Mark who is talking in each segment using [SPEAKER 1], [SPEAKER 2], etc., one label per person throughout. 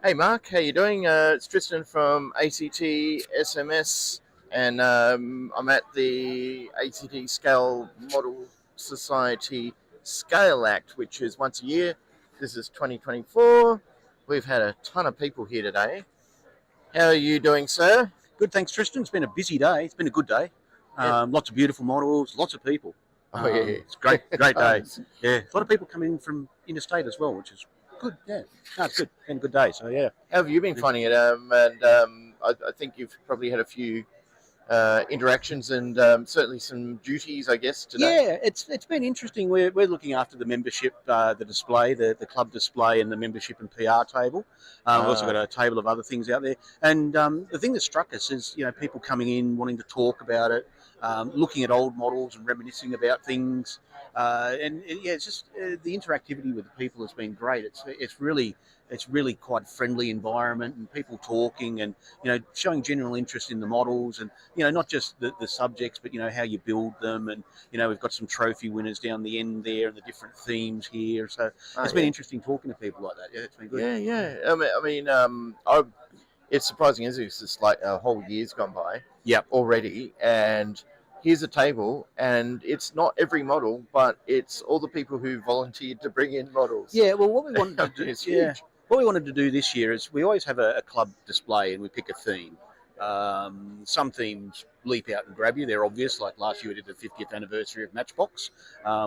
[SPEAKER 1] Hey Mark, how you doing? It's Tristan from ACTSMS, and I'm at the ACT Scale Model Society Scale Act, which is once a year. This is 2024. We've had a ton of people here today. How are you doing, sir?
[SPEAKER 2] Good, thanks, Tristan. It's been a busy day. It's been a good day.
[SPEAKER 1] Yeah.
[SPEAKER 2] Lots of beautiful models, lots of people.
[SPEAKER 1] Oh yeah,
[SPEAKER 2] It's great day. Yeah, a lot of people coming in from interstate as well, which is good. Yeah, no, it's good. Been a good day. So yeah.
[SPEAKER 1] How have you been finding it? I think you've probably had a few interactions and certainly some duties, I guess, today.
[SPEAKER 2] Yeah, it's been interesting. We're looking after the membership, the display, the club display, and the membership and PR table. We've also got a table of other things out there. And the thing that struck us is, people coming in wanting to talk about it, looking at old models and reminiscing about things. Yeah, it's just the interactivity with the people has been great. It's really quite a friendly environment, and people talking and showing general interest in the models, and not just the subjects, but how you build them. And we've got some trophy winners down the end there and the different themes here. So it's been interesting talking to people like that. Yeah, it's been good.
[SPEAKER 1] Yeah. It's surprising, isn't it? It's just like a whole year's gone by.
[SPEAKER 2] Yep.
[SPEAKER 1] Already, and here's a table, and it's not every model, but it's all the people who volunteered to bring in models.
[SPEAKER 2] Yeah. Well, what we wanted to do,
[SPEAKER 1] It's huge.
[SPEAKER 2] what we wanted to do this year is we always have a club display and we pick a theme. Some themes leap out and grab you. They're obvious. Like last year we did the 50th anniversary of Matchbox,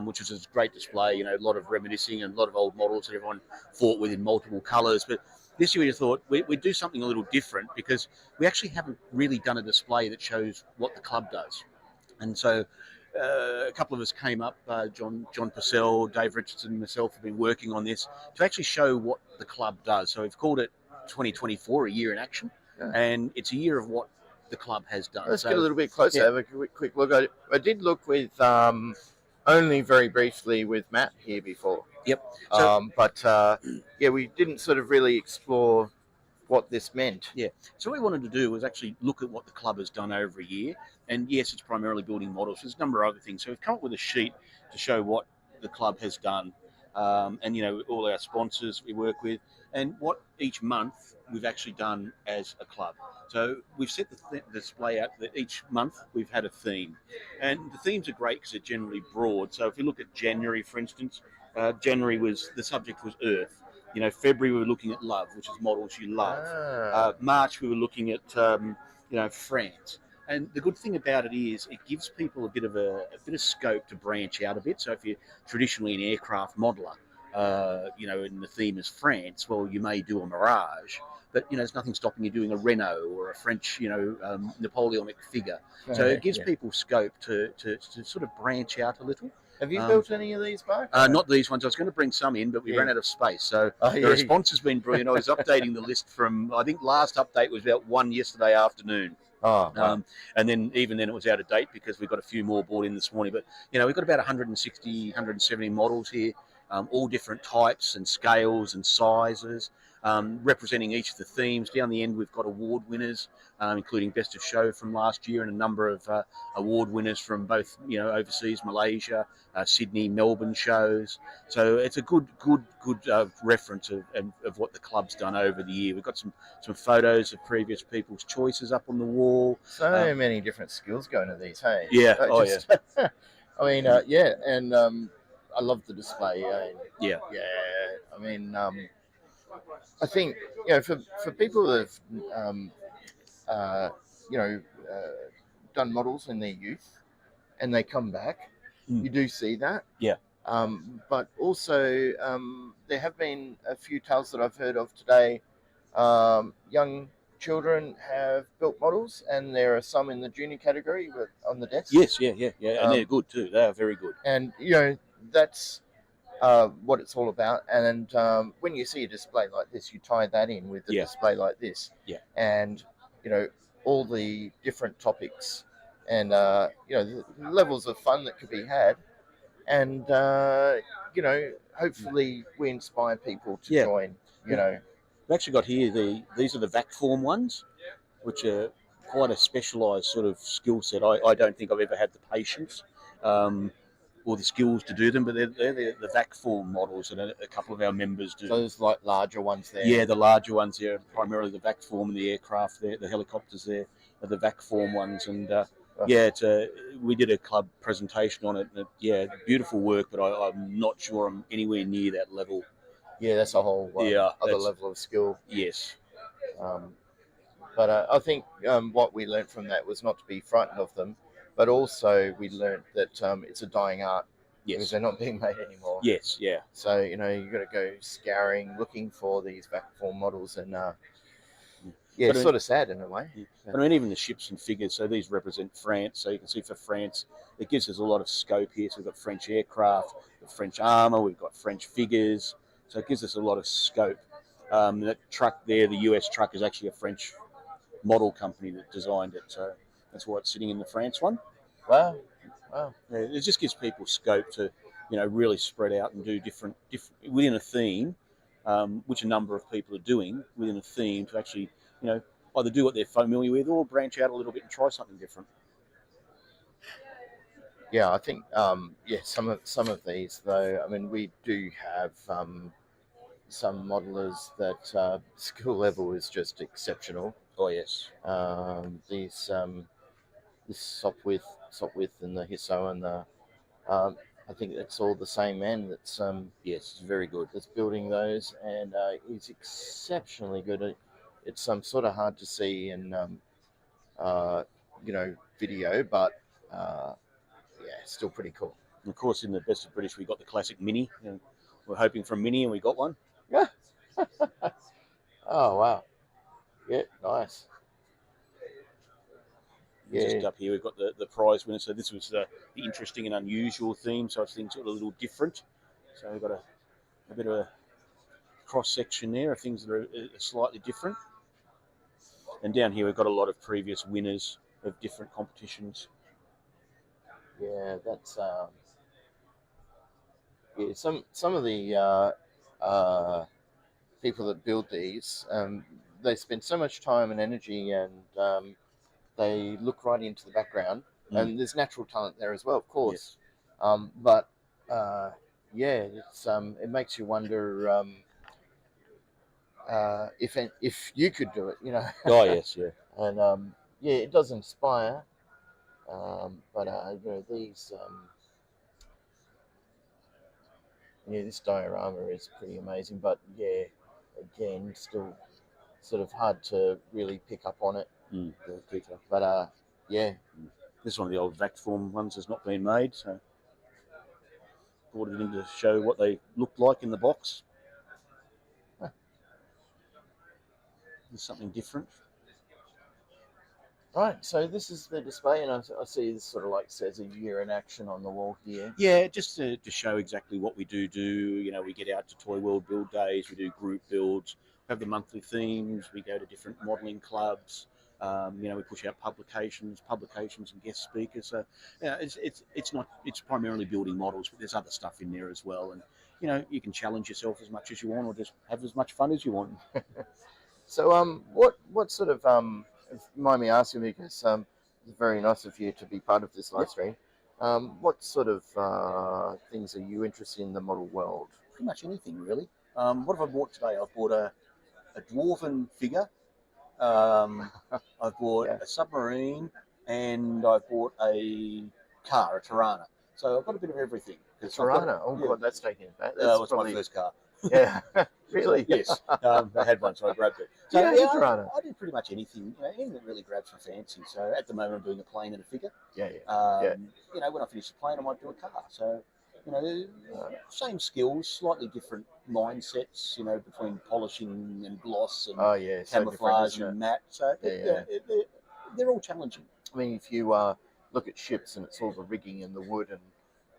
[SPEAKER 2] which was a great display. A lot of reminiscing and a lot of old models that everyone fought with in multiple colours. But this year we just thought we'd do something a little different, because we actually haven't really done a display that shows what the club does. And so a couple of us came up, John Purcell, Dave Richardson and myself have been working on this to actually show what the club does. So we've called it 2024, a year in action. Yeah. And it's a year of what the club has done.
[SPEAKER 1] Let's get a little bit closer, have a quick look. I did look with only very briefly with Matt here before.
[SPEAKER 2] Yep.
[SPEAKER 1] So, we didn't sort of really explore what this meant.
[SPEAKER 2] Yeah. So what we wanted to do was actually look at what the club has done over a year. And yes, it's primarily building models. There's a number of other things. So we've come up with a sheet to show what the club has done, and all our sponsors we work with, and what each month we've actually done as a club. So we've set the display out that each month we've had a theme, and the themes are great because they're generally broad. So if you look at January, for instance, January the subject was Earth. February we were looking at love, which is models you love. March we were looking at France. And the good thing about it is it gives people a bit of scope to branch out a bit. So if you're traditionally an aircraft modeler, and the theme is France, well, you may do a Mirage, but there's nothing stopping you doing a Renault or a French, Napoleonic figure. So it gives people scope to sort of branch out a little.
[SPEAKER 1] Have you built any of these, Mark?
[SPEAKER 2] Not these ones. I was going to bring some in, but we ran out of space. So the response has been brilliant. I was updating the list from, I think last update was about 1 yesterday afternoon.
[SPEAKER 1] Wow.
[SPEAKER 2] And then even then it was out of date because we got a few more brought in this morning. But, we've got about 160, 170 models here, all different types and scales and sizes, representing each of the themes. Down the end, we've got award winners, including Best of Show from last year and a number of award winners from both, overseas, Malaysia, Sydney, Melbourne shows. So it's a good reference of what the club's done over the year. We've got some photos of previous people's choices up on the wall.
[SPEAKER 1] So many different skills going to these, hey?
[SPEAKER 2] Yeah.
[SPEAKER 1] I mean, and I love the display.
[SPEAKER 2] Yeah.
[SPEAKER 1] I mean, I think for people that have done models in their youth and they come back, you do see that.
[SPEAKER 2] Yeah.
[SPEAKER 1] But also there have been a few tales that I've heard of today. Young children have built models, and there are some in the junior category on the desk.
[SPEAKER 2] Yes, yeah, and they're good too. They are very good.
[SPEAKER 1] And that's what it's all about. And when you see a display like this, you tie that in with a display like this.
[SPEAKER 2] Yeah.
[SPEAKER 1] And all the different topics, and the levels of fun that could be had, and hopefully we inspire people to join.
[SPEAKER 2] We've actually got here these are the vac form ones, which are quite a specialised sort of skill set. I don't think I've ever had the patience or the skills to do them, but they're the VAC form models that a couple of our members do.
[SPEAKER 1] Those like larger ones there.
[SPEAKER 2] Yeah, the larger ones there, primarily the VAC form and the aircraft there, the helicopters there are the VAC form ones. And yeah, we did a club presentation on it. And beautiful work, but I'm not sure I'm anywhere near that level.
[SPEAKER 1] Yeah, that's a whole other level of skill.
[SPEAKER 2] Yes.
[SPEAKER 1] But I think what we learned from that was not to be frightened of them, but also we learned that it's a dying art.
[SPEAKER 2] Yes.
[SPEAKER 1] Because they're not being made anymore.
[SPEAKER 2] Yes, yeah.
[SPEAKER 1] So, you've got to go scouring, looking for these VAC form models, and it's sort of sad in a way.
[SPEAKER 2] Yeah. But I mean, even the ships and figures, so these represent France. So you can see for France, it gives us a lot of scope here. So we've got French aircraft, we've got French armour, we've got French figures. So it gives us a lot of scope. That truck there, the US truck, is actually a French model company that designed it. So that's why it's sitting in the France one.
[SPEAKER 1] Wow.
[SPEAKER 2] Yeah, it just gives people scope to, really spread out and do different within a theme, which a number of people are doing within a theme, to actually, either do what they're familiar with or branch out a little bit and try something different.
[SPEAKER 1] Yeah, I think some of these though. I mean, we do have some modelers that skill level is just exceptional.
[SPEAKER 2] Oh yes.
[SPEAKER 1] These this Sopwith and the Hisso and the I think it's all the same man that's
[SPEAKER 2] yes, it's very good.
[SPEAKER 1] That's building those, and he's exceptionally good. It's sort of hard to see in video, but still pretty cool.
[SPEAKER 2] And of course, in the Best of British, we got the classic Mini. We're hoping for a Mini, and we got one.
[SPEAKER 1] Yeah. Oh wow. Yeah, nice. Yeah.
[SPEAKER 2] Just up here, we've got the prize winner. So this was the interesting and unusual theme. So I think it's a little different. So we've got a bit of a cross section there of things that are slightly different. And down here, we've got a lot of previous winners of different competitions.
[SPEAKER 1] Yeah, that's some of the people that build these, they spend so much time and energy, and they look right into the background, and there's natural talent there as well, of course. Yes. But it's it makes you wonder if you could do it,
[SPEAKER 2] Oh yes, yeah.
[SPEAKER 1] And it does inspire. But these this diorama is pretty amazing. But again, still sort of hard to really pick up on it. But
[SPEAKER 2] this is one of the old VAC form ones that's not been made, so brought it in to show what they looked like in the box. Huh. There's something different.
[SPEAKER 1] Right, so this is the display, and I see this sort of like says a year in action on the wall here.
[SPEAKER 2] Yeah, just to show exactly what we do. We get out to Toy World build days, we do group builds, we have the monthly themes, we go to different modelling clubs. We push out publications and guest speakers. So it's primarily building models, but there's other stuff in there as well. And you can challenge yourself as much as you want, or just have as much fun as you want.
[SPEAKER 1] So what sort of if you mind me asking, because it's very nice of you to be part of this live stream. What sort of things are you interested in the model world?
[SPEAKER 2] Pretty much anything, really. What have I bought today? I've bought a dwarven figure. I've bought a submarine, and I've bought a car, a Tirana. So I've got a bit of everything.
[SPEAKER 1] Tirana? God, that's taking it back.
[SPEAKER 2] That was my first car.
[SPEAKER 1] Yeah, really?
[SPEAKER 2] Yes. I had one, so I grabbed it. So
[SPEAKER 1] Tirana.
[SPEAKER 2] I do pretty much anything, anything that really grabs my fancy. So at the moment, I'm doing a plane and a figure. When I finish the plane, I might do a car. So, same skills, slightly different mindsets, between polishing and gloss and camouflage and matte. So they're all challenging.
[SPEAKER 1] I mean, if you look at ships and it's all the rigging and the wood and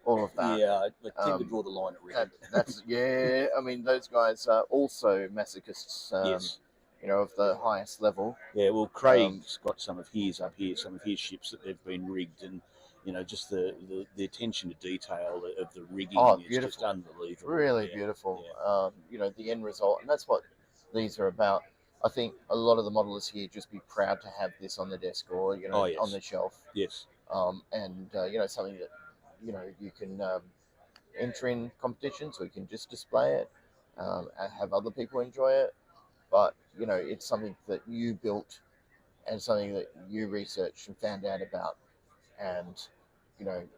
[SPEAKER 1] all of that.
[SPEAKER 2] Yeah, I tend to draw the line at rigging.
[SPEAKER 1] That's I mean, those guys are also masochists.
[SPEAKER 2] Yes.
[SPEAKER 1] Of the highest level.
[SPEAKER 2] Yeah, well, Craig's got some of his up here, some of his ships that they've been rigged, and just the attention to detail of the rigging is just unbelievable.
[SPEAKER 1] Really beautiful. Yeah. The end result, and that's what these are about. I think a lot of the modelers here just be proud to have this on the desk or on the shelf.
[SPEAKER 2] Yes.
[SPEAKER 1] And something that you can enter in competitions, or you can just display it and have other people enjoy it. But it's something that you built and something that you researched and found out about, and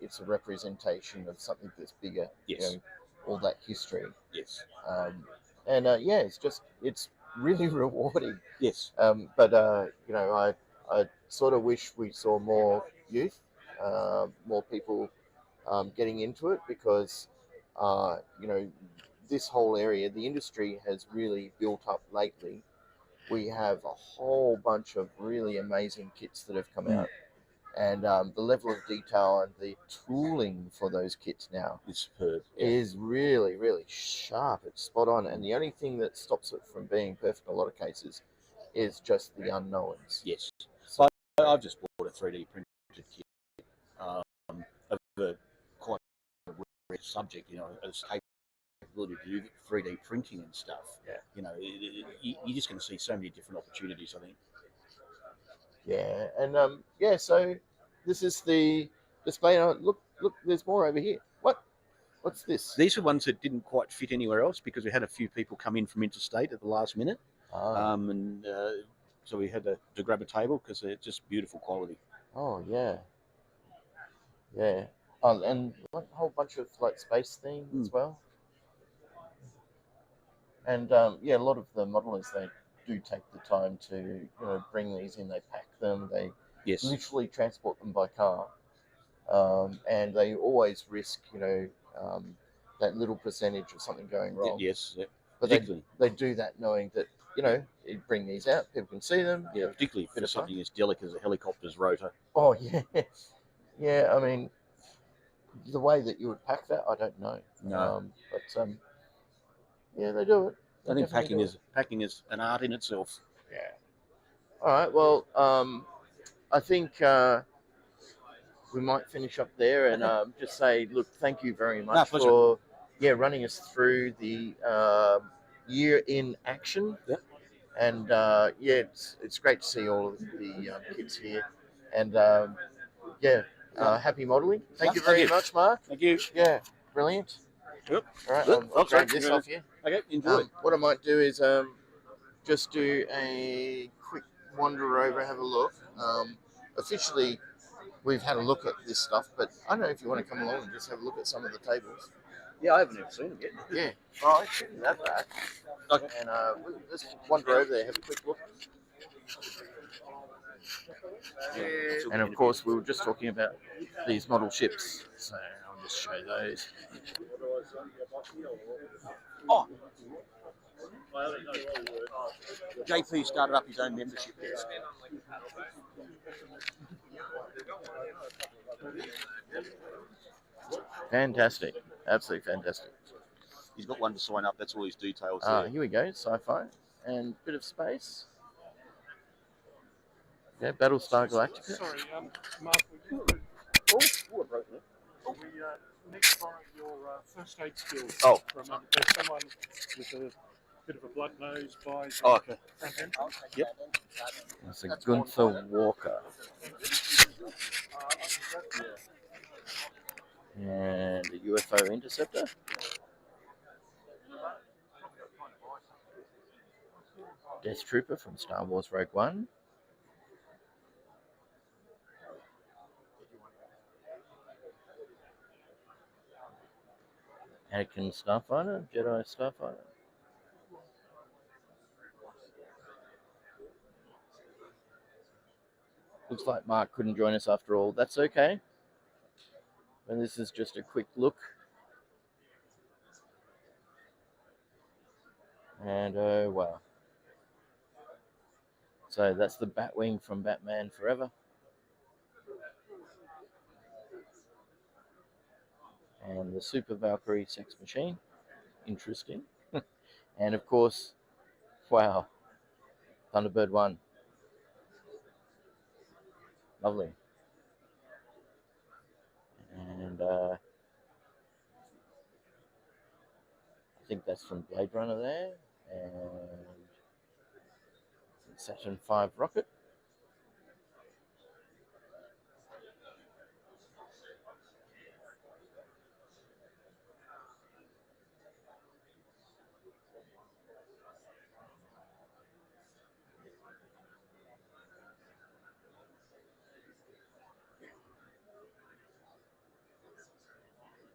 [SPEAKER 1] it's a representation of something that's bigger.
[SPEAKER 2] Yes.
[SPEAKER 1] All that history.
[SPEAKER 2] Yes.
[SPEAKER 1] And yeah, it's really rewarding.
[SPEAKER 2] Yes.
[SPEAKER 1] But I sort of wish we saw more youth, more people getting into it, because this whole area, the industry has really built up lately. We have a whole bunch of really amazing kits that have come out, and the level of detail and the tooling for those kits now
[SPEAKER 2] It's superb.
[SPEAKER 1] is really, really sharp. It's spot on, and the only thing that stops it from being perfect in a lot of cases is just the unknowns.
[SPEAKER 2] Yes.
[SPEAKER 1] So,
[SPEAKER 2] I've just bought a 3D printed kit of a quite a rare subject, as capability to do 3D printing and stuff.
[SPEAKER 1] Yeah.
[SPEAKER 2] You're just going to see so many different opportunities, I think.
[SPEAKER 1] Yeah, and so this is the display. Look, there's more over here. What's this?
[SPEAKER 2] These are ones that didn't quite fit anywhere else because we had a few people come in from interstate at the last minute. So we had to grab a table because they're just beautiful quality.
[SPEAKER 1] Oh, yeah. Yeah. Oh, and a whole bunch of space themes as well. And yeah, a lot of the modelers, they do take the time to bring these in. They pack them. They literally transport them by car, and they always risk that little percentage of something going wrong.
[SPEAKER 2] Yes,
[SPEAKER 1] but they do that knowing that you bring these out, people can see them.
[SPEAKER 2] Yeah, particularly for something as delicate as a helicopter's rotor.
[SPEAKER 1] Oh yeah, yeah. I mean, the way that you would pack that, I don't know.
[SPEAKER 2] No,
[SPEAKER 1] but yeah, they do it.
[SPEAKER 2] I think packing is an art in itself.
[SPEAKER 1] Yeah. All right. Well, I think we might finish up there and just say, look, thank you very much for running us through the year in action.
[SPEAKER 2] Yep.
[SPEAKER 1] And yeah, it's great to see all of the kids here. And happy modelling. Thank you very much, Mark.
[SPEAKER 2] Thank you.
[SPEAKER 1] Yeah, brilliant.
[SPEAKER 2] Yep.
[SPEAKER 1] All right, I'll grab this off you.
[SPEAKER 2] Okay, enjoy.
[SPEAKER 1] What I might do is just do a quick wander over, have a look. Officially, we've had a look at this stuff, but I don't know if you want to come along and just have a look at some of the tables.
[SPEAKER 2] Yeah, I haven't even seen them yet.
[SPEAKER 1] Yeah, well, I shouldn't have that. Okay. And let's wander over there, have a quick look. And of course, we were just talking about these model ships, so I'll just show those.
[SPEAKER 2] Oh, JP started up his own membership desk.
[SPEAKER 1] Fantastic, absolutely fantastic.
[SPEAKER 2] He's got one to sign up. That's all his details.
[SPEAKER 1] Here we go, sci-fi and bit of space. Yeah, Battlestar Galactica.
[SPEAKER 3] Sorry, Mark. We need to borrow your first aid skills.
[SPEAKER 1] Oh.
[SPEAKER 3] For a moment. There's someone with a bit of a blood nose by the
[SPEAKER 2] okay.
[SPEAKER 3] front end.
[SPEAKER 2] Yep.
[SPEAKER 1] That's a Gunther Walker. And a UFO interceptor. Death Trooper from Star Wars Rogue One. Anakin Starfighter, Jedi Starfighter. Looks like Mark couldn't join us after all. That's okay. And this is just a quick look. And oh wow. So that's the Batwing from Batman Forever. And the Super Valkyrie Sex Machine. Interesting. And of course, wow, Thunderbird 1. Lovely. And I think that's from Blade Runner there. And Saturn V rocket.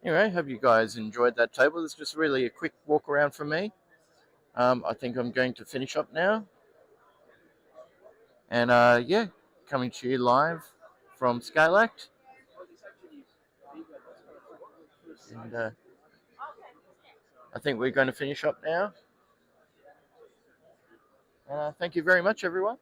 [SPEAKER 1] Anyway, hope you guys enjoyed that table. It's just really a quick walk around for me. I think I'm going to finish up now. And yeah, coming to you live from Scale Act. And I think we're going to finish up now. Thank you very much, everyone.